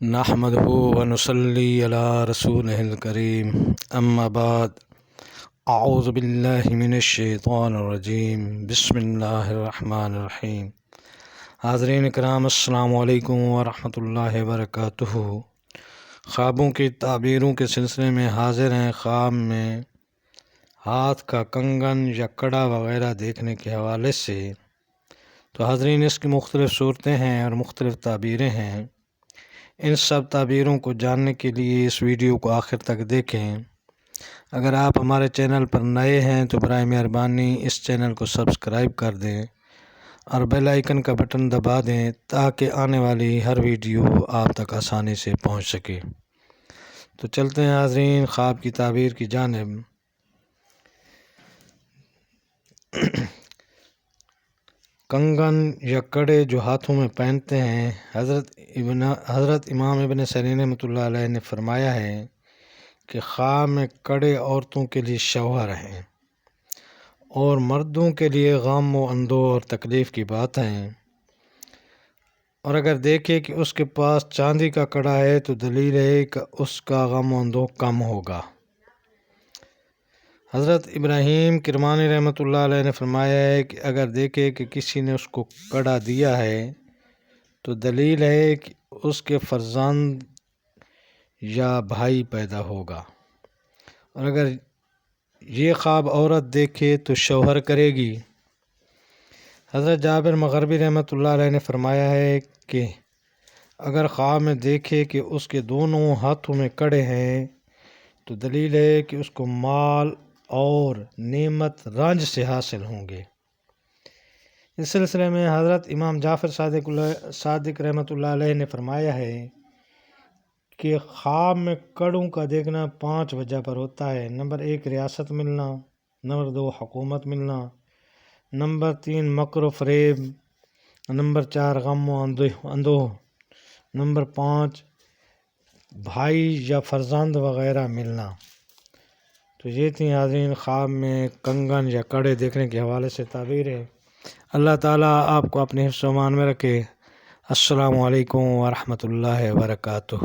نحمده ونصلي على رسوله الكريم اما بعد اعوذ باللہ من الشیطان الرجیم بسم اللہ الرحمن الرحیم۔ حاضرین کرام السلام علیکم ورحمۃ اللہ وبرکاتہ۔ خوابوں کی تعبیروں کے سلسلے میں حاضر ہیں۔ خواب میں ہاتھ کا کنگن یا کڑا وغیرہ دیکھنے کے حوالے سے تو حاضرین اس کی مختلف صورتیں ہیں اور مختلف تعبیریں ہیں۔ ان سب تعبیروں کو جاننے کے لیے اس ویڈیو کو آخر تک دیکھیں۔ اگر آپ ہمارے چینل پر نئے ہیں تو برائے مہربانی اس چینل کو سبسکرائب کر دیں اور بیل آئیکن کا بٹن دبا دیں تاکہ آنے والی ہر ویڈیو آپ تک آسانی سے پہنچ سکے۔ تو چلتے ہیں حاضرین خواب کی تعبیر کی جانب۔ کنگن یا کڑے جو ہاتھوں میں پہنتے ہیں، حضرت امام ابن سیرین رحمۃ اللہ علیہ نے فرمایا ہے کہ خواب میں کڑے عورتوں کے لیے شوہر ہیں اور مردوں کے لیے غم و اندوہ اور تکلیف کی بات ہیں، اور اگر دیکھے کہ اس کے پاس چاندی کا کڑا ہے تو دلیل ہے کہ اس کا غم و اندوہ کم ہوگا۔ حضرت ابراہیم کرمانی رحمۃ اللہ علیہ نے فرمایا ہے کہ اگر دیکھے کہ کسی نے اس کو کڑا دیا ہے تو دلیل ہے کہ اس کے فرزند یا بھائی پیدا ہوگا، اور اگر یہ خواب عورت دیکھے تو شوہر کرے گی۔ حضرت جابر مغربی رحمۃ اللہ علیہ نے فرمایا ہے کہ اگر خواب میں دیکھے کہ اس کے دونوں ہاتھوں میں کڑے ہیں تو دلیل ہے کہ اس کو مال اور نعمت رنج سے حاصل ہوں گے۔ اس سلسلے میں حضرت امام جعفر صادق رحمۃ اللہ علیہ نے فرمایا ہے کہ خواب میں کڑوں کا دیکھنا 5 وجہ پر ہوتا ہے۔ نمبر 1 ریاست ملنا، نمبر 2 حکومت ملنا، نمبر 3 مکر و فریب، نمبر 4 غم و اندوہ، نمبر 5 بھائی یا فرزند وغیرہ ملنا۔ تو یہ تھی حاضرین خواب میں کنگن یا کڑے دیکھنے کے حوالے سے تعبیر ہے۔ اللہ تعالیٰ آپ کو اپنے حفظ و امان میں رکھے۔ السلام علیکم ورحمۃ اللہ وبرکاتہ۔